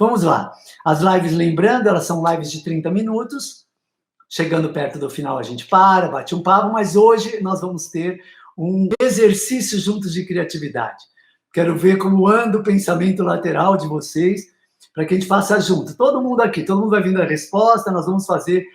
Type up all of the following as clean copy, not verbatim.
Vamos lá. As lives, lembrando, elas são lives de 30 minutos. Chegando perto do final, a gente para, bate um papo, mas hoje nós vamos ter um exercício juntos de criatividade. Quero ver como anda o pensamento lateral de vocês, para que a gente faça junto. Todo mundo aqui, todo mundo vai vindo a resposta, nós vamos fazer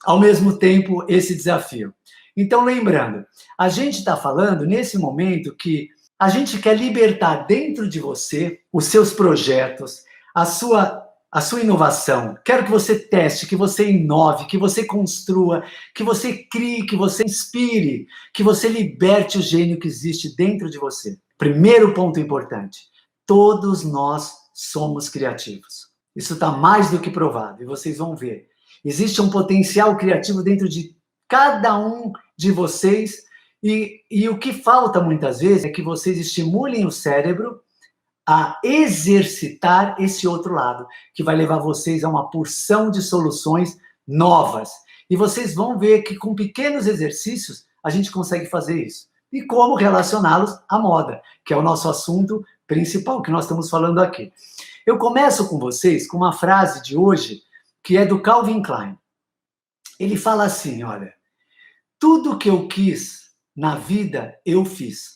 ao mesmo tempo esse desafio. Então, lembrando, a gente está falando nesse momento que a gente quer libertar dentro de você os seus projetos, a sua inovação. Quero que você teste, que você inove, que você construa, que você crie, que você inspire, que você liberte o gênio que existe dentro de você. Primeiro ponto importante, todos nós somos criativos. Isso está mais do que provado, e vocês vão ver. Existe um potencial criativo dentro de cada um de vocês, e o que falta muitas vezes é que vocês estimulem o cérebro a exercitar esse outro lado, que vai levar vocês a uma porção de soluções novas. E vocês vão ver que com pequenos exercícios a gente consegue fazer isso. E como relacioná-los à moda, que é o nosso assunto principal que nós estamos falando aqui. Eu começo com vocês com uma frase de hoje, que é do Calvin Klein. Ele fala assim, olha, tudo que eu quis na vida, eu fiz.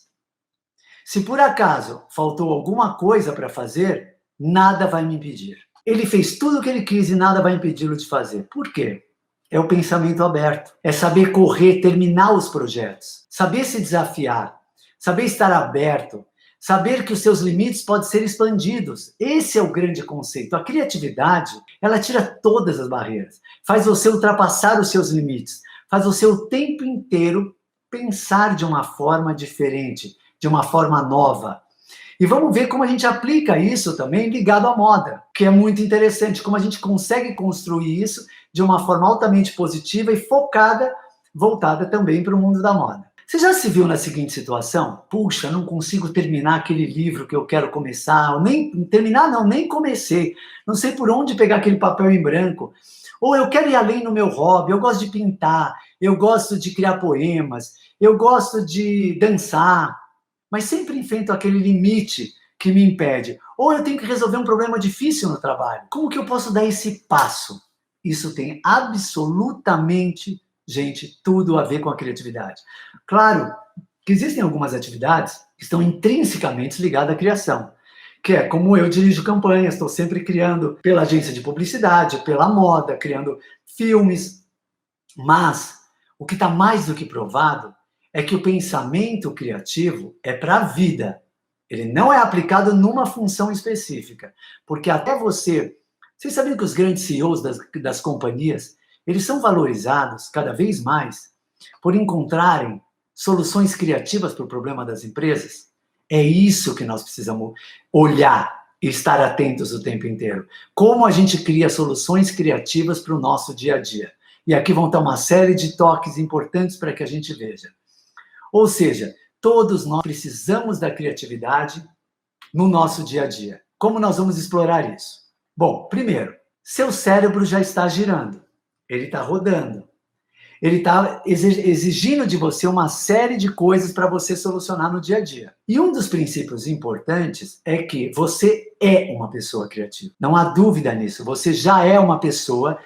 Se por acaso faltou alguma coisa para fazer, nada vai me impedir. Ele fez tudo o que ele quis e nada vai impedi-lo de fazer. Por quê? É o pensamento aberto. É saber correr, terminar os projetos. Saber se desafiar. Saber estar aberto. Saber que os seus limites podem ser expandidos. Esse é o grande conceito. A criatividade, ela tira todas as barreiras. Faz você ultrapassar os seus limites. Faz você o tempo inteiro pensar de uma forma diferente, de uma forma nova. E vamos ver como a gente aplica isso também ligado à moda, que é muito interessante, como a gente consegue construir isso de uma forma altamente positiva e focada, voltada também para o mundo da moda. Você já se viu na seguinte situação? Puxa, não consigo terminar aquele livro que eu quero começar, ou nem terminar não, nem comecei, não sei por onde pegar aquele papel em branco, ou eu quero ir além no meu hobby, eu gosto de pintar, eu gosto de criar poemas, eu gosto de dançar, mas sempre enfrento aquele limite que me impede. Ou eu tenho que resolver um problema difícil no trabalho. Como que eu posso dar esse passo? Isso tem absolutamente, gente, tudo a ver com a criatividade. Claro que existem algumas atividades que estão intrinsecamente ligadas à criação, que é como eu dirijo campanhas, estou sempre criando pela agência de publicidade, pela moda, criando filmes, mas o que está mais do que provado é que o pensamento criativo é para a vida. Ele não é aplicado numa função específica. Porque até você... Vocês sabiam que os grandes CEOs das companhias, eles são valorizados cada vez mais por encontrarem soluções criativas para o problema das empresas? É isso que nós precisamos olhar e estar atentos o tempo inteiro. Como a gente cria soluções criativas para o nosso dia a dia. E aqui vão estar uma série de toques importantes para que a gente veja. Ou seja, todos nós precisamos da criatividade no nosso dia a dia. Como nós vamos explorar isso? Bom, primeiro, seu cérebro já está girando, ele está rodando, ele está exigindo de você uma série de coisas para você solucionar no dia a dia. E um dos princípios importantes é que você é uma pessoa criativa. Não há dúvida nisso, você já é uma pessoa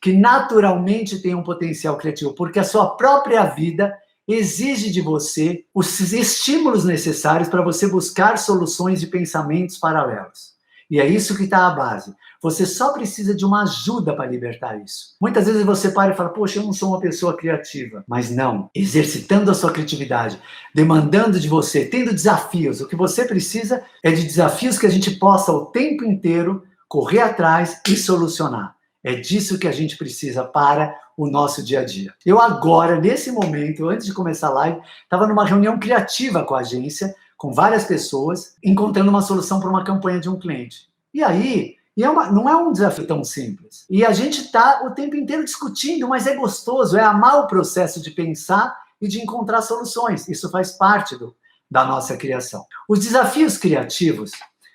que naturalmente tem um potencial criativo, porque a sua própria vida exige de você os estímulos necessários para você buscar soluções de pensamentos paralelos. E é isso que está à base. Você só precisa de uma ajuda para libertar isso. Muitas vezes você para e fala, poxa, eu não sou uma pessoa criativa. Mas não, exercitando a sua criatividade, demandando de você, tendo desafios. O que você precisa é de desafios que a gente possa o tempo inteiro correr atrás e solucionar. É disso que a gente precisa para o nosso dia a dia. Eu agora, nesse momento, antes de começar a live, estava numa reunião criativa com a agência, com várias pessoas, encontrando uma solução para uma campanha de um cliente. E aí, não é um desafio tão simples. E a gente está o tempo inteiro discutindo, mas é gostoso, é amar o processo de pensar e de encontrar soluções. Isso faz parte da nossa criação. Os desafios criativos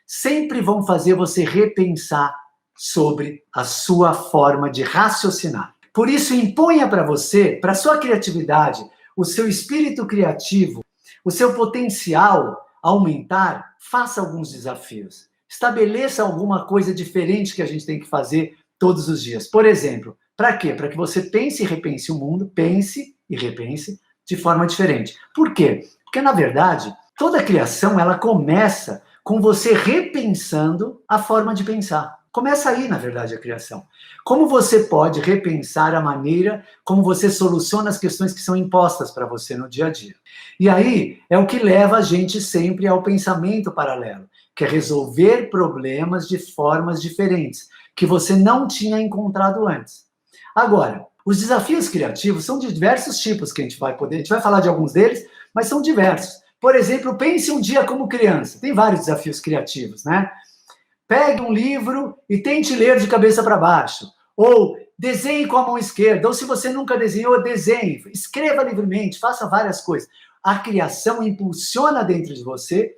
sempre vão fazer você repensar sobre a sua forma de raciocinar. Por isso, imponha para você, para a sua criatividade, o seu espírito criativo, o seu potencial aumentar, faça alguns desafios. Estabeleça alguma coisa diferente que a gente tem que fazer todos os dias. Por exemplo, para quê? Para que você pense e repense o mundo, pense e repense de forma diferente. Por quê? Porque, na verdade, toda criação, ela começa com você repensando a forma de pensar. Começa aí, na verdade, a criação. Como você pode repensar a maneira como você soluciona as questões que são impostas para você no dia a dia. E aí é o que leva a gente sempre ao pensamento paralelo, que é resolver problemas de formas diferentes, que você não tinha encontrado antes. Agora, os desafios criativos são de diversos tipos que a gente vai falar de alguns deles, mas são diversos. Por exemplo, pense um dia como criança. Tem vários desafios criativos, né? Pegue um livro e tente ler de cabeça para baixo. Ou desenhe com a mão esquerda. Ou se você nunca desenhou, desenhe. Escreva livremente, faça várias coisas. A criação impulsiona dentro de você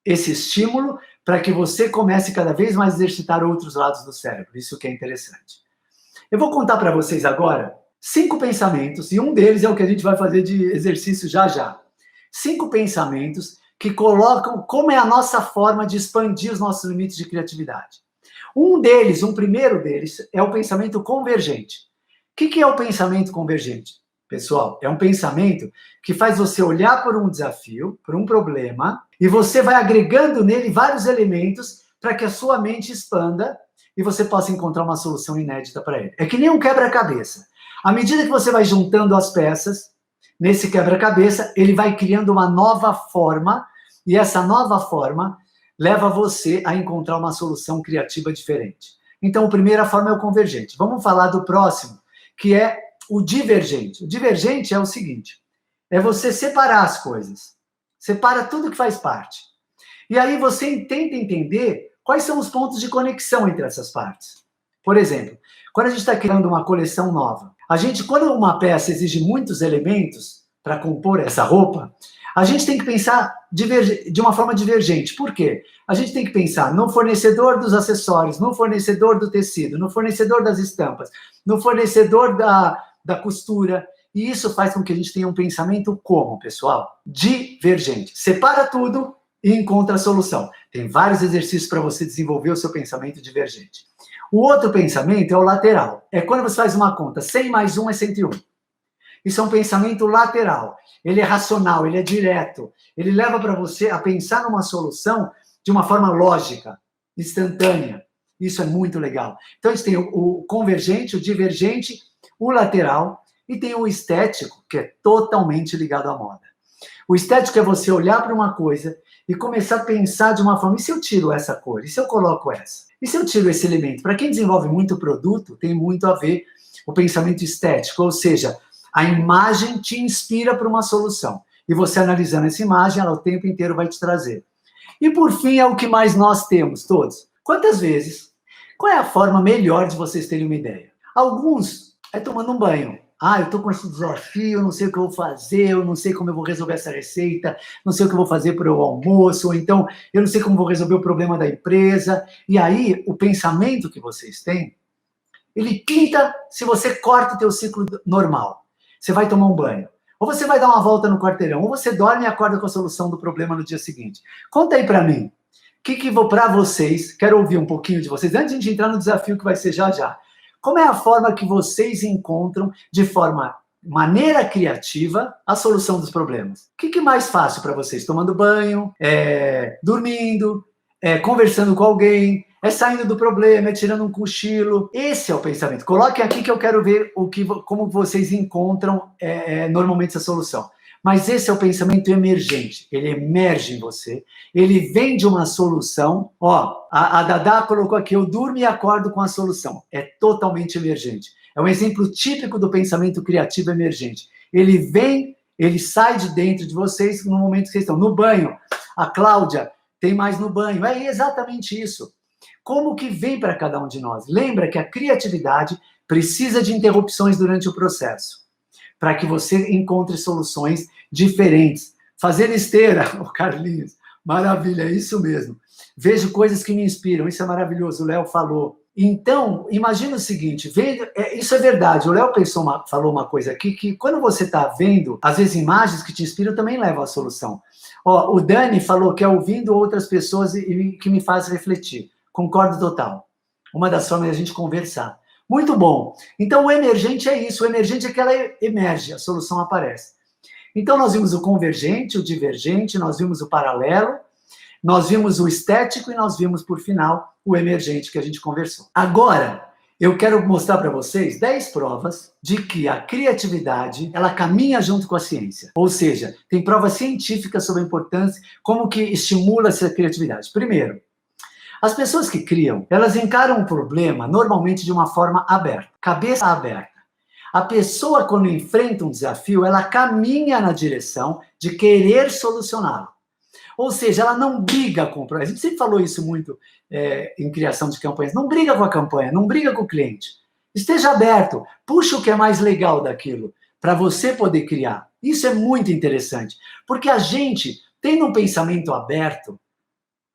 esse estímulo para que você comece cada vez mais a exercitar outros lados do cérebro. Isso que é interessante. Eu vou contar para vocês agora 5 pensamentos, e um deles é o que a gente vai fazer de exercício já já. 5 pensamentos que colocam como é a nossa forma de expandir os nossos limites de criatividade. Um primeiro deles, é o pensamento convergente. O que é o pensamento convergente? Pessoal, é um pensamento que faz você olhar por um desafio, por um problema, e você vai agregando nele vários elementos para que a sua mente expanda e você possa encontrar uma solução inédita para ele. É que nem um quebra-cabeça. À medida que você vai juntando as peças, nesse quebra-cabeça, ele vai criando uma nova forma, e essa nova forma leva você a encontrar uma solução criativa diferente. Então, a primeira forma é o convergente. Vamos falar do próximo, que é o divergente. O divergente é o seguinte, é você separar as coisas. Separa tudo que faz parte. E aí você tenta entender quais são os pontos de conexão entre essas partes. Por exemplo, quando a gente está criando uma coleção nova, quando uma peça exige muitos elementos para compor essa roupa, a gente tem que pensar de uma forma divergente. Por quê? A gente tem que pensar no fornecedor dos acessórios, no fornecedor do tecido, no fornecedor das estampas, no fornecedor da costura. E isso faz com que a gente tenha um pensamento como, pessoal? Divergente. Separa tudo e encontra a solução. Tem vários exercícios para você desenvolver o seu pensamento divergente. O outro pensamento é o lateral. É quando você faz uma conta, 100 mais 1 é 101. Isso é um pensamento lateral. Ele é racional, ele é direto. Ele leva para você a pensar numa solução de uma forma lógica, instantânea. Isso é muito legal. Então, a gente tem o convergente, o divergente, o lateral, e tem o estético, que é totalmente ligado à moda. O estético é você olhar para uma coisa e começar a pensar de uma forma, e se eu tiro essa cor? E se eu coloco essa? E se eu tiro esse elemento? Para quem desenvolve muito produto, tem muito a ver o pensamento estético, ou seja, a imagem te inspira para uma solução. E você analisando essa imagem, ela o tempo inteiro vai te trazer. E por fim, é o que mais nós temos, todos. Quantas vezes? Qual é a forma melhor de vocês terem uma ideia? Alguns é tomando um banho. Eu estou com esse desafio, eu não sei o que eu vou fazer, eu não sei como eu vou resolver essa receita, não sei o que eu vou fazer para o almoço, ou então eu não sei como vou resolver o problema da empresa. E aí, o pensamento que vocês têm, ele pinta se você corta o teu ciclo normal. Você vai tomar um banho, ou você vai dar uma volta no quarteirão, ou você dorme e acorda com a solução do problema no dia seguinte. Conta aí para mim, o que vou para vocês, quero ouvir um pouquinho de vocês, antes de a gente entrar no desafio que vai ser já já. Como é a forma que vocês encontram, de maneira criativa, a solução dos problemas? O que é mais fácil para vocês? Tomando banho, dormindo, conversando com alguém, saindo do problema, tirando um cochilo. Esse é o pensamento. Coloquem aqui que eu quero ver como vocês encontram normalmente essa solução. Mas esse é o pensamento emergente. Ele emerge em você. Ele vem de uma solução. A Dadá colocou aqui, eu durmo e acordo com a solução. É totalmente emergente. É um exemplo típico do pensamento criativo emergente. Ele vem, ele sai de dentro de vocês no momento que vocês estão. No banho, a Cláudia tem mais no banho. É exatamente isso. Como que vem para cada um de nós? Lembra que a criatividade precisa de interrupções durante o processo, para que você encontre soluções diferentes. Fazer esteira, Carlinhos, maravilha, é isso mesmo. Vejo coisas que me inspiram, isso é maravilhoso, o Léo falou. Então, imagina o seguinte, isso é verdade, o Léo falou uma coisa aqui, que quando você está vendo, às vezes imagens que te inspiram também levam à solução. Ó, o Dani falou que é ouvindo outras pessoas e que me faz refletir. Concordo total. Uma das formas de a gente conversar. Muito bom. Então, o emergente é isso. O emergente é que ela emerge, a solução aparece. Então, nós vimos o convergente, o divergente, nós vimos o paralelo, nós vimos o estético e nós vimos, por final, o emergente que a gente conversou. Agora, eu quero mostrar para vocês 10 provas de que a criatividade, ela caminha junto com a ciência. Ou seja, tem provas científicas sobre a importância, como que estimula essa criatividade. Primeiro, as pessoas que criam, elas encaram um problema normalmente de uma forma aberta, cabeça aberta. A pessoa, quando enfrenta um desafio, ela caminha na direção de querer solucioná-lo. Ou seja, ela não briga com o problema. A gente sempre falou isso muito em criação de campanhas. Não briga com a campanha, não briga com o cliente. Esteja aberto, puxa o que é mais legal daquilo, para você poder criar. Isso é muito interessante, porque a gente, tendo um pensamento aberto,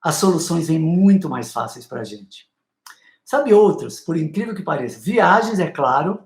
as soluções vêm muito mais fáceis para a gente. Sabe outros, por incrível que pareça? Viagens, é claro,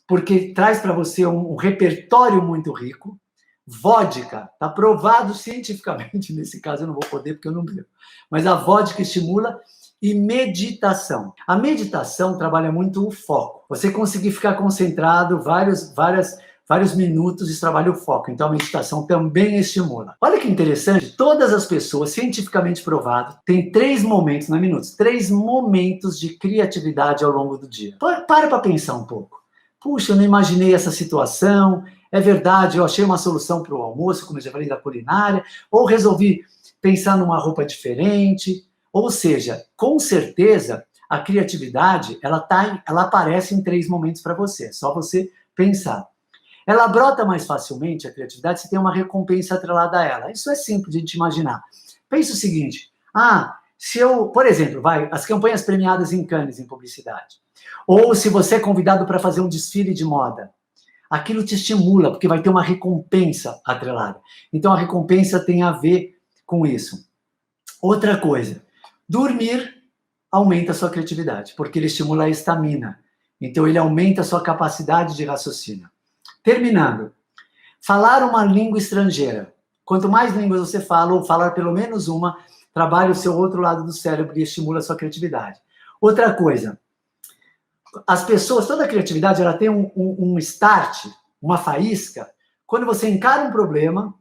porque traz para você um repertório muito rico. Vodka, está provado cientificamente, nesse caso eu não vou poder porque eu não bebo, mas a vodka estimula. E meditação. A meditação trabalha muito o foco. Você conseguir ficar concentrado vários minutos, isso trabalha o foco. Então a meditação também estimula. Olha que interessante, todas as pessoas, cientificamente provado, têm 3 momentos, não é minutos, 3 momentos de criatividade ao longo do dia. Para pensar um pouco. Puxa, eu não imaginei essa situação. É verdade, eu achei uma solução para o almoço, como eu já falei, da culinária, ou resolvi pensar numa roupa diferente. Ou seja, com certeza, a criatividade, ela aparece em 3 momentos para você, é só você pensar. Ela brota mais facilmente, a criatividade, se tem uma recompensa atrelada a ela. Isso é simples de a gente imaginar. Pensa o seguinte, por exemplo, as campanhas premiadas em Cannes, em publicidade, ou se você é convidado para fazer um desfile de moda, aquilo te estimula, porque vai ter uma recompensa atrelada. Então, a recompensa tem a ver com isso. Outra coisa, dormir aumenta a sua criatividade, porque ele estimula a estamina. Então, ele aumenta a sua capacidade de raciocínio. Terminando, falar uma língua estrangeira. Quanto mais línguas você fala, ou falar pelo menos uma, trabalha o seu outro lado do cérebro e estimula a sua criatividade. Outra coisa, as pessoas, toda a criatividade, ela tem um start, uma faísca, quando você encara um problema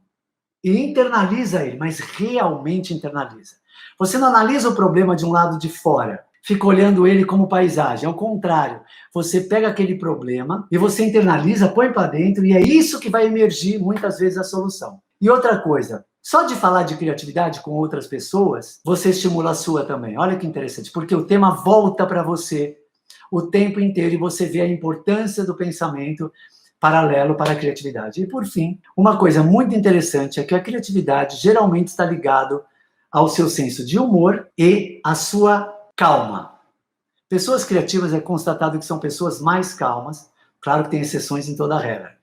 e internaliza ele, mas realmente internaliza. Você não analisa o problema de um lado de fora, fica olhando ele como paisagem. Ao contrário, você pega aquele problema e você internaliza, põe para dentro, e é isso que vai emergir, muitas vezes, a solução. E outra coisa, só de falar de criatividade com outras pessoas, você estimula a sua também. Olha que interessante, porque o tema volta para você o tempo inteiro e você vê a importância do pensamento paralelo para a criatividade. E, por fim, uma coisa muito interessante é que a criatividade geralmente está ligado ao seu senso de humor e à sua calma. Pessoas criativas é constatado que são pessoas mais calmas, claro que tem exceções em toda a regra,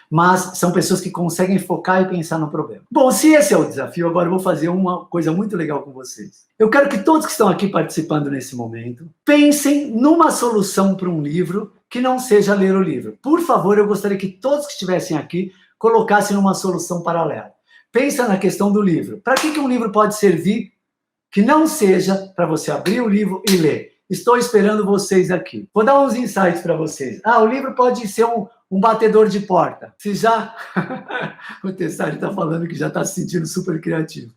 mas são pessoas que conseguem focar e pensar no problema. Bom, se esse é o desafio, agora eu vou fazer uma coisa muito legal com vocês. Eu quero que todos que estão aqui participando nesse momento pensem numa solução para um livro que não seja ler o livro. Por favor, eu gostaria que todos que estivessem aqui colocassem uma solução paralela. Pensa na questão do livro. Para que um livro pode servir que não seja para você abrir o livro e ler? Estou esperando vocês aqui. Vou dar uns insights para vocês. O livro pode ser um batedor de porta. Se já... O Tessari está falando que já está se sentindo super criativo.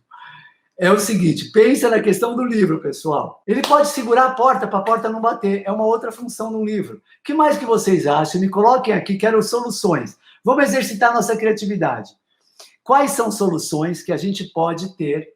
É o seguinte, pensa na questão do livro, pessoal. Ele pode segurar a porta para a porta não bater. É uma outra função no livro. O que mais que vocês acham? Me coloquem aqui, quero soluções. Vamos exercitar nossa criatividade. Quais são soluções que a gente pode ter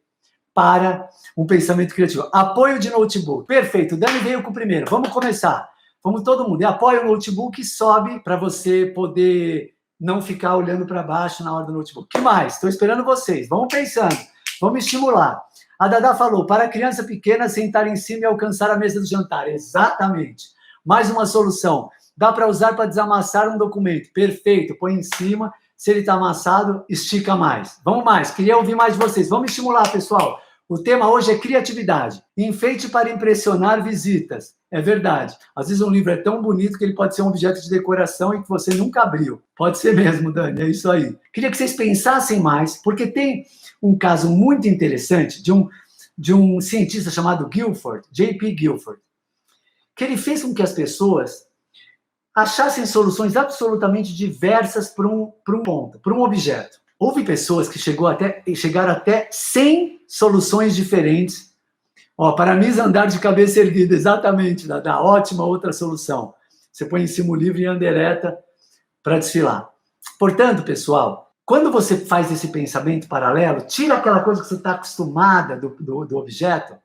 para um pensamento criativo? Apoio de notebook. Perfeito, o Dani veio com o primeiro. Vamos começar. Vamos todo mundo. Apoia o notebook e sobe para você poder não ficar olhando para baixo na hora do notebook. O que mais? Estou esperando vocês. Vamos pensando. Vamos estimular. A Dada falou, para a criança pequena sentar em cima e alcançar a mesa do jantar. Exatamente. Mais uma solução. Dá para usar para desamassar um documento. Perfeito. Põe em cima. Se ele está amassado, estica mais. Vamos mais. Queria ouvir mais de vocês. Vamos estimular, pessoal. O tema hoje é criatividade. Enfeite para impressionar visitas. É verdade. Às vezes um livro é tão bonito que ele pode ser um objeto de decoração e que você nunca abriu. Pode ser mesmo, Dani, é isso aí. Queria que vocês pensassem mais, porque tem um caso muito interessante de um cientista chamado Guilford, J.P. Guilford, que ele fez com que as pessoas achassem soluções absolutamente diversas para um ponto, para um objeto. Houve pessoas que chegaram até 100 soluções diferentes. Para mim, andar de cabeça erguida, exatamente, dá ótima outra solução. Você põe em cima o livro e anda ereta para desfilar. Portanto, pessoal, quando você faz esse pensamento paralelo, tira aquela coisa que você está acostumada do objeto,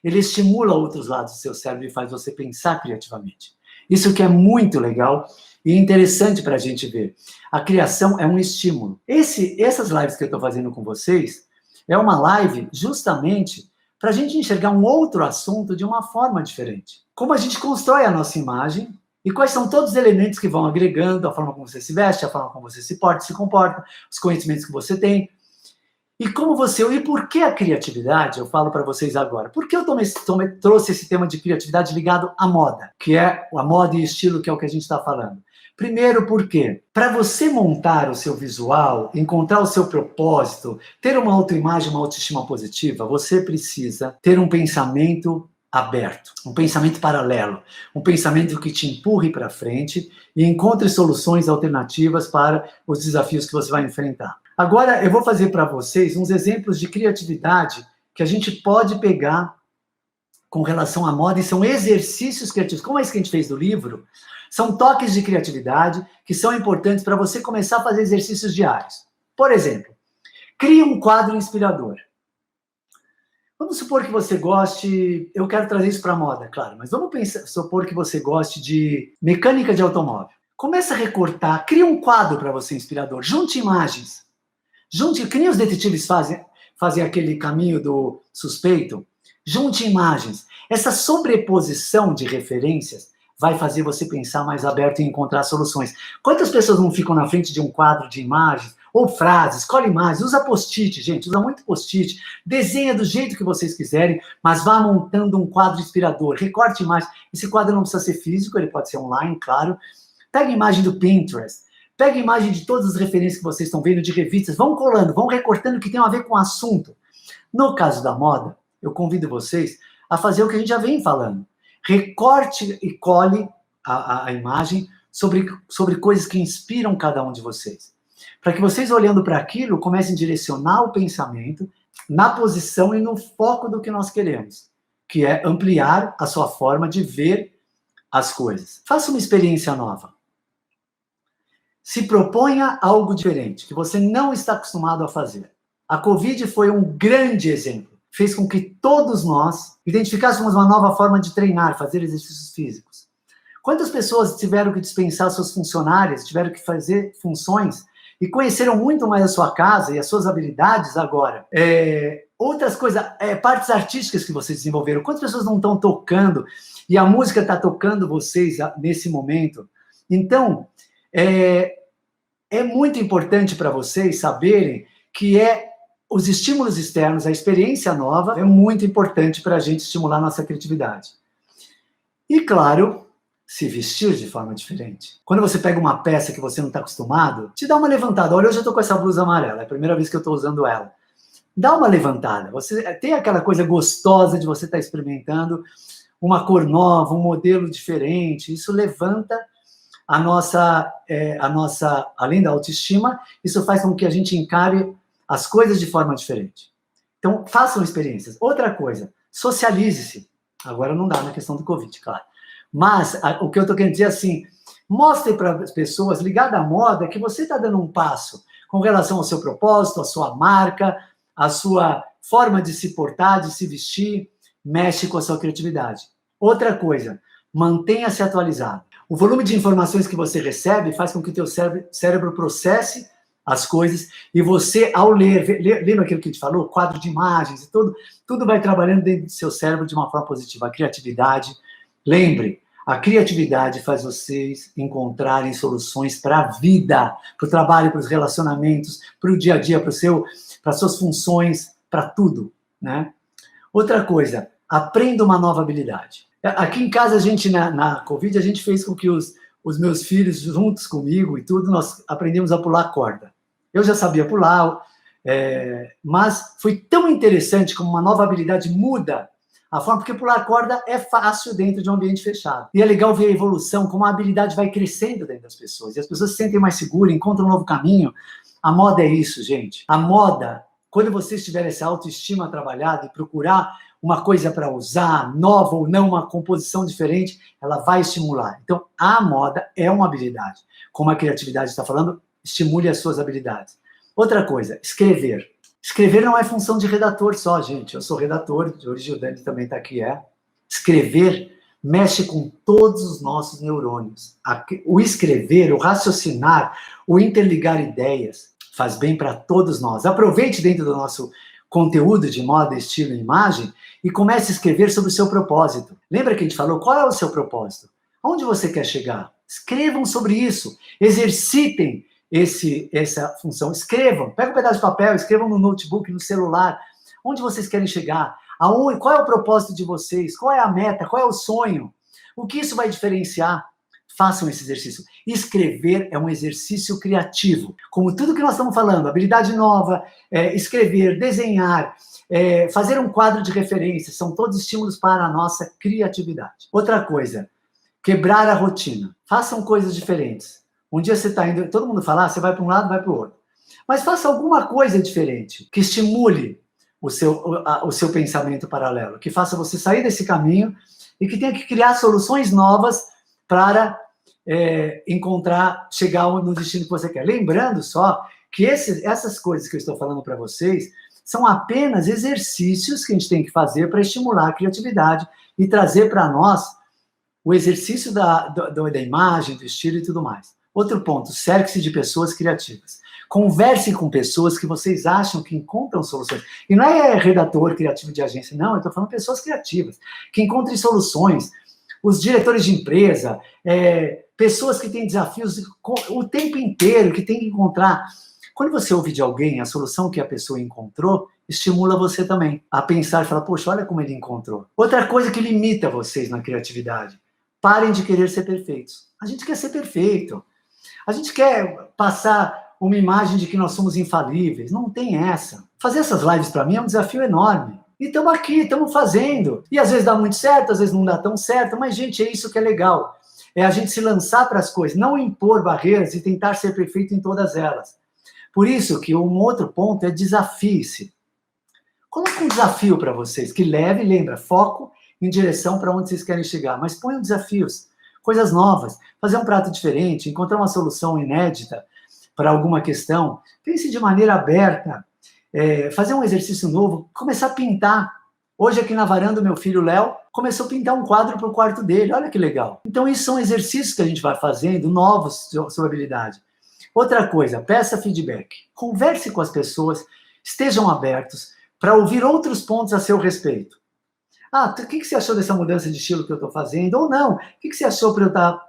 ele estimula outros lados do seu cérebro e faz você pensar criativamente. Isso que é muito legal e interessante para a gente ver. A criação é um estímulo. Essas lives que eu estou fazendo com vocês é uma live justamente para a gente enxergar um outro assunto de uma forma diferente. Como a gente constrói a nossa imagem e quais são todos os elementos que vão agregando, a forma como você se veste, a forma como você se porta, se comporta, os conhecimentos que você tem. E por que a criatividade? Eu falo para vocês agora. Por que eu trouxe esse tema de criatividade ligado à moda, que é a moda e estilo, que é o que a gente está falando? Primeiro, porque para você montar o seu visual, encontrar o seu propósito, ter uma autoimagem, uma autoestima positiva, você precisa ter um pensamento aberto, um pensamento paralelo, um pensamento que te empurre para frente e encontre soluções alternativas para os desafios que você vai enfrentar. Agora, eu vou fazer para vocês uns exemplos de criatividade que a gente pode pegar com relação à moda, e são exercícios criativos. Como é isso que a gente fez do livro? São toques de criatividade que são importantes para você começar a fazer exercícios diários. Por exemplo, crie um quadro inspirador. Vamos supor que você goste... Eu quero trazer isso para a moda, claro, mas supor que você goste de mecânica de automóvel. Comece a recortar, crie um quadro para você inspirador, junte imagens. Que nem os detetives fazem aquele caminho do suspeito. Junte imagens. Essa sobreposição de referências vai fazer você pensar mais aberto e encontrar soluções. Quantas pessoas não ficam na frente de um quadro de imagens ou frases? Escolhe imagens, usa post-it, gente, usa muito post-it. Desenha do jeito que vocês quiserem, mas vá montando um quadro inspirador. Recorte imagens. Esse quadro não precisa ser físico, ele pode ser online, claro. Pega a imagem do Pinterest. Pega a imagem de todas as referências que vocês estão vendo de revistas, vão colando, vão recortando o que tem a ver com o assunto. No caso da moda, eu convido vocês a fazer o que a gente já vem falando. Recorte e cole a imagem sobre coisas que inspiram cada um de vocês. Para que vocês, olhando para aquilo, comecem a direcionar o pensamento na posição e no foco do que nós queremos, que é ampliar a sua forma de ver as coisas. Faça uma experiência nova. Se proponha algo diferente, que você não está acostumado a fazer. A Covid foi um grande exemplo. Fez com que todos nós identificássemos uma nova forma de treinar, fazer exercícios físicos. Quantas pessoas tiveram que dispensar suas funcionárias, tiveram que fazer funções e conheceram muito mais a sua casa e as suas habilidades agora? Outras coisas, partes artísticas que vocês desenvolveram. Quantas pessoas não estão tocando e a música está tocando vocês nesse momento? Então, é muito importante para vocês saberem que os estímulos externos, a experiência nova, é muito importante para a gente estimular a nossa criatividade. E, claro, se vestir de forma diferente. Quando você pega uma peça que você não está acostumado, te dá uma levantada. Olha, hoje eu estou com essa blusa amarela, é a primeira vez que eu estou usando ela. Dá uma levantada. Você tem aquela coisa gostosa de você estar experimentando uma cor nova, um modelo diferente. Isso levanta a nossa, além da autoestima, isso faz com que a gente encare as coisas de forma diferente. Então, façam experiências. Outra coisa, socialize-se. Agora não dá na questão do Covid, claro. Mas o que eu estou querendo dizer é assim, mostre para as pessoas ligadas à moda que você está dando um passo com relação ao seu propósito, à sua marca, à sua forma de se portar, de se vestir, mexe com a sua criatividade. Outra coisa, mantenha-se atualizado. O volume de informações que você recebe faz com que o teu cérebro processe as coisas e você, ao ler, lembra aquilo que a gente falou? Quadro de imagens e tudo vai trabalhando dentro do seu cérebro de uma forma positiva. A criatividade, lembre, a criatividade faz vocês encontrarem soluções para a vida, para o trabalho, para os relacionamentos, para o dia a dia, para as suas funções, para tudo, né? Outra coisa, aprenda uma nova habilidade. Aqui em casa, a gente, na Covid, a gente fez com que os meus filhos, juntos comigo e tudo, nós aprendemos a pular corda. Eu já sabia pular, mas foi tão interessante como uma nova habilidade muda a forma, porque pular corda é fácil dentro de um ambiente fechado. E é legal ver a evolução, como a habilidade vai crescendo dentro das pessoas, e as pessoas se sentem mais seguras, encontram um novo caminho. A moda é isso, gente. A moda, quando vocês tiverem essa autoestima trabalhada e procurar uma coisa para usar, nova ou não, uma composição diferente, ela vai estimular. Então, a moda é uma habilidade. Como a criatividade está falando, estimule as suas habilidades. Outra coisa, escrever. Escrever não é função de redator só, gente. Eu sou redator, hoje o Dani também está aqui, Escrever mexe com todos os nossos neurônios. O escrever, o raciocinar, o interligar ideias, faz bem para todos nós. Aproveite dentro do nosso conteúdo de moda, estilo e imagem e comece a escrever sobre o seu propósito. Lembra que a gente falou? Qual é o seu propósito? Onde você quer chegar? Escrevam sobre isso. Exercitem essa função. Escrevam. Pega um pedaço de papel, escrevam no notebook, no celular. Onde vocês querem chegar? Qual é o propósito de vocês? Qual é a meta? Qual é o sonho? O que isso vai diferenciar? Façam esse exercício. Escrever é um exercício criativo. Como tudo que nós estamos falando, habilidade nova, escrever, desenhar, fazer um quadro de referência, são todos estímulos para a nossa criatividade. Outra coisa, quebrar a rotina. Façam coisas diferentes. Um dia você está indo, todo mundo fala, você vai para um lado, vai para o outro. Mas faça alguma coisa diferente, que estimule o seu pensamento paralelo, que faça você sair desse caminho e que tenha que criar soluções novas para chegar no destino que você quer. Lembrando só que essas coisas que eu estou falando para vocês são apenas exercícios que a gente tem que fazer para estimular a criatividade e trazer para nós o exercício da imagem, do estilo e tudo mais. Outro ponto, cerque-se de pessoas criativas. Converse com pessoas que vocês acham que encontram soluções. E não é redator criativo de agência, não, eu estou falando pessoas criativas, que encontrem soluções. Os diretores de empresa, pessoas que têm desafios o tempo inteiro, que tem que encontrar. Quando você ouve de alguém a solução que a pessoa encontrou, estimula você também a pensar e falar, poxa, olha como ele encontrou. Outra coisa que limita vocês na criatividade, parem de querer ser perfeitos. A gente quer ser perfeito. A gente quer passar uma imagem de que nós somos infalíveis. Não tem essa. Fazer essas lives para mim é um desafio enorme. E estamos aqui, estamos fazendo. E às vezes dá muito certo, às vezes não dá tão certo, mas, gente, é isso que é legal. É a gente se lançar para as coisas, não impor barreiras e tentar ser perfeito em todas elas. Por isso que um outro ponto é desafie-se. Coloque um desafio para vocês, que lembra, foco em direção para onde vocês querem chegar. Mas ponham desafios, coisas novas, fazer um prato diferente, encontrar uma solução inédita para alguma questão. Pense de maneira aberta, fazer um exercício novo, começar a pintar. Hoje aqui na varanda, meu filho Léo começou a pintar um quadro para o quarto dele, olha que legal. Então isso são exercícios que a gente vai fazendo, novos sobre habilidade. Outra coisa, peça feedback. Converse com as pessoas, estejam abertos para ouvir outros pontos a seu respeito. O que você achou dessa mudança de estilo que eu estou fazendo? Ou não, o que você achou para eu estar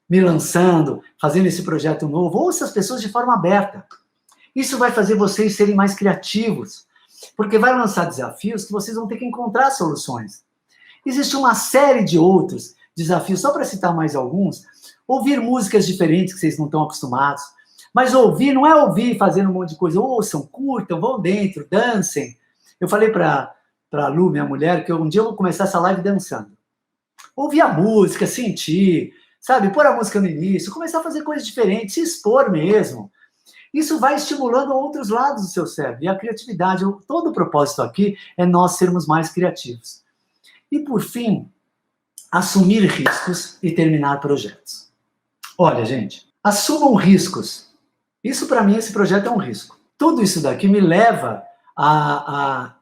me lançando, fazendo esse projeto novo? Ouça as pessoas de forma aberta. Isso vai fazer vocês serem mais criativos, porque vai lançar desafios que vocês vão ter que encontrar soluções. Existe uma série de outros desafios, só para citar mais alguns. Ouvir músicas diferentes que vocês não estão acostumados. Mas ouvir não é ouvir fazendo um monte de coisa. Ouçam, curtam, vão dentro, dancem. Eu falei para a Lu, minha mulher, que um dia eu vou começar essa live dançando. Ouvir a música, sentir, sabe? Pôr a música no início, começar a fazer coisas diferentes, se expor mesmo. Isso vai estimulando outros lados do seu cérebro. E a criatividade, todo o propósito aqui é nós sermos mais criativos. E, por fim, assumir riscos e terminar projetos. Olha, gente, assumam riscos. Isso, para mim, esse projeto é um risco. Tudo isso daqui me leva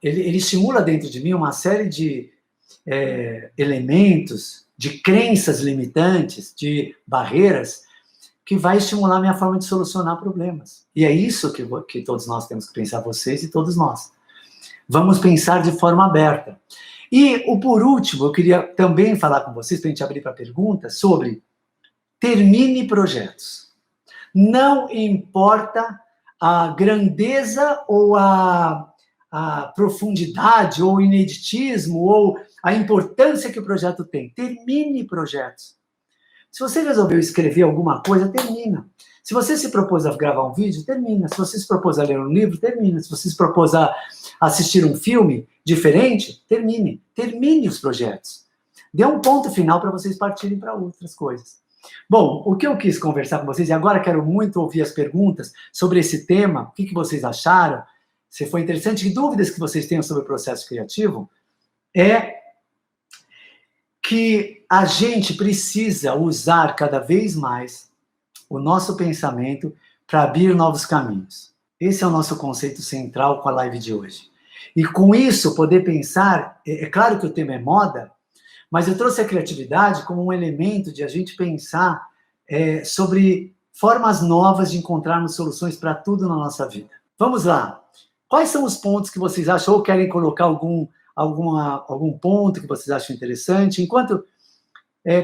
ele estimula dentro de mim uma série de elementos, de crenças limitantes, de barreiras, que vai estimular a minha forma de solucionar problemas. E é isso que todos nós temos que pensar, vocês e todos nós. Vamos pensar de forma aberta. E, por último, eu queria também falar com vocês, para a gente abrir para perguntas, sobre termine projetos. Não importa a grandeza ou a a profundidade, ou o ineditismo, ou a importância que o projeto tem. Termine projetos. Se você resolveu escrever alguma coisa, termina. Se você se propôs a gravar um vídeo, termina. Se você se propôs a ler um livro, termina. Se você se propôs a assistir um filme diferente, termine. Termine os projetos. Dê um ponto final para vocês partirem para outras coisas. Bom, o que eu quis conversar com vocês, e agora quero muito ouvir as perguntas sobre esse tema, o que vocês acharam, se foi interessante, que dúvidas que vocês tenham sobre o processo criativo, é que a gente precisa usar cada vez mais o nosso pensamento para abrir novos caminhos. Esse é o nosso conceito central com a live de hoje. E com isso, poder pensar, é claro que o tema é moda, mas eu trouxe a criatividade como um elemento de a gente pensar sobre formas novas de encontrarmos soluções para tudo na nossa vida. Vamos lá. Quais são os pontos que vocês acham, ou querem colocar algum ponto que vocês acham interessante? Enquanto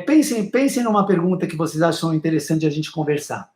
pensem numa pergunta que vocês acham interessante a gente conversar.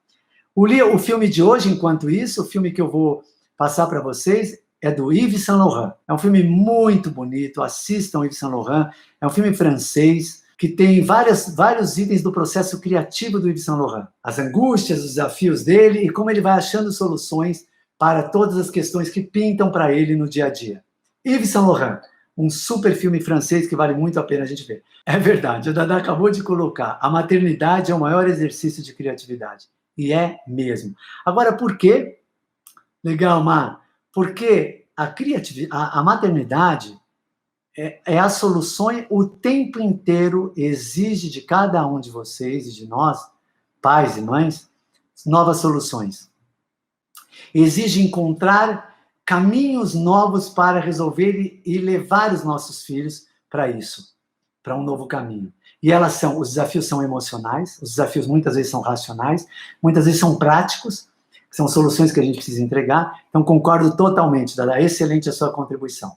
O filme de hoje, enquanto isso, o filme que eu vou passar para vocês é do Yves Saint Laurent. É um filme muito bonito, assistam Yves Saint Laurent. É um filme francês que tem vários itens do processo criativo do Yves Saint Laurent. As angústias, os desafios dele e como ele vai achando soluções para todas as questões que pintam para ele no dia a dia. Yves Saint Laurent, um super filme francês que vale muito a pena a gente ver. É verdade, a Dada acabou de colocar, a maternidade é o maior exercício de criatividade. E é mesmo. Agora, por quê? Legal, Mar. Porque a maternidade é a solução, o tempo inteiro exige de cada um de vocês e de nós, pais e mães, novas soluções. Exige encontrar caminhos novos para resolver e levar os nossos filhos para isso, para um novo caminho. E os desafios são emocionais, os desafios muitas vezes são racionais, muitas vezes são práticos, são soluções que a gente precisa entregar. Então, concordo totalmente, Dada, excelente a sua contribuição.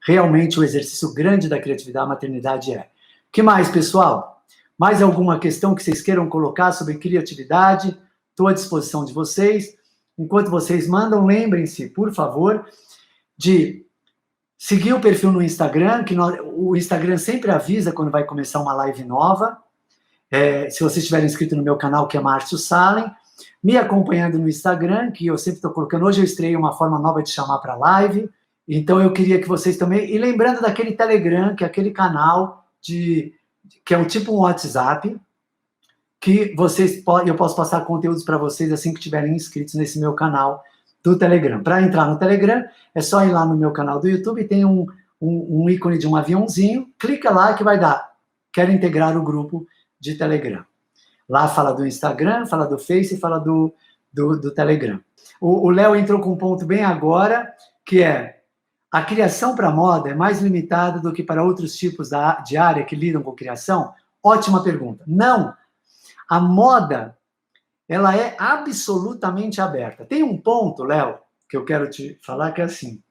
Realmente, o exercício grande da criatividade, a maternidade é. O que mais, pessoal? Mais alguma questão que vocês queiram colocar sobre criatividade? Estou à disposição de vocês. Enquanto vocês mandam, lembrem-se, por favor, de seguir o perfil no Instagram, que o Instagram sempre avisa quando vai começar uma live nova. Se vocês estiverem inscritos no meu canal, que é Márcio Salem, me acompanhando no Instagram, que eu sempre estou colocando. Hoje eu estreiei uma forma nova de chamar para live, então eu queria que vocês também... E lembrando daquele Telegram, que é aquele canal que é um tipo um WhatsApp, que eu posso passar conteúdos para vocês assim que estiverem inscritos nesse meu canal do Telegram. Para entrar no Telegram, é só ir lá no meu canal do YouTube, tem um ícone de um aviãozinho, clica lá que vai dar, quero integrar o grupo de Telegram. Lá fala do Instagram, fala do Face e fala do Telegram. O Léo entrou com um ponto bem agora, que é a criação para moda é mais limitada do que para outros tipos de área que lidam com criação? Ótima pergunta. Não. A moda, ela é absolutamente aberta. Tem um ponto, Léo, que eu quero te falar, que é assim.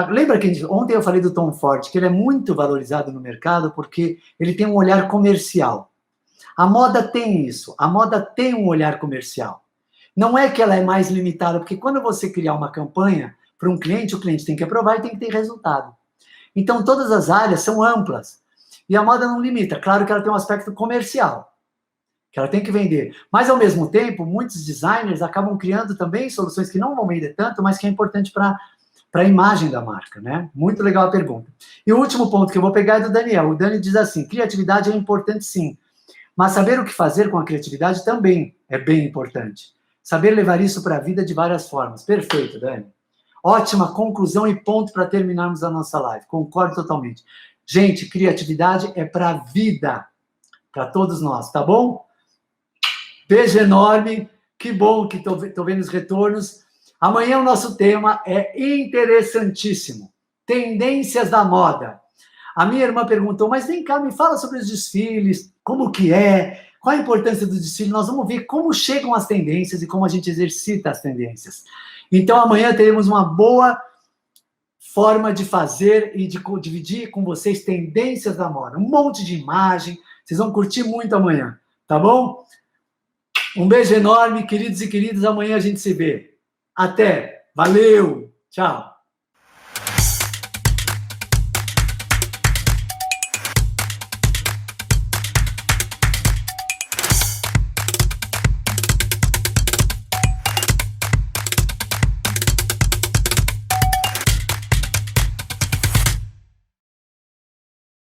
Lembra que ontem eu falei do Tom Ford, que ele é muito valorizado no mercado porque ele tem um olhar comercial. A moda tem isso, a moda tem um olhar comercial. Não é que ela é mais limitada, porque quando você criar uma campanha para um cliente, o cliente tem que aprovar e tem que ter resultado. Então, todas as áreas são amplas. E a moda não limita. Claro que ela tem um aspecto comercial, que ela tem que vender. Mas, ao mesmo tempo, muitos designers acabam criando também soluções que não vão vender tanto, mas que é importante para a imagem da marca, né? Muito legal a pergunta. E o último ponto que eu vou pegar é do Daniel. O Dani diz assim, criatividade é importante sim, mas saber o que fazer com a criatividade também é bem importante. Saber levar isso para a vida de várias formas. Perfeito, Dani. Ótima conclusão e ponto para terminarmos a nossa live. Concordo totalmente. Gente, criatividade é para a vida, para todos nós, tá bom? Beijo enorme, que bom que estou vendo os retornos. Amanhã o nosso tema é interessantíssimo, tendências da moda. A minha irmã perguntou, mas vem cá, me fala sobre os desfiles, como que é, qual a importância do desfile, nós vamos ver como chegam as tendências e como a gente exercita as tendências. Então amanhã teremos uma boa forma de fazer e de dividir com vocês tendências da moda, um monte de imagem, vocês vão curtir muito amanhã, tá bom? Um beijo enorme, queridos e queridas. Amanhã a gente se vê. Até. Valeu. Tchau.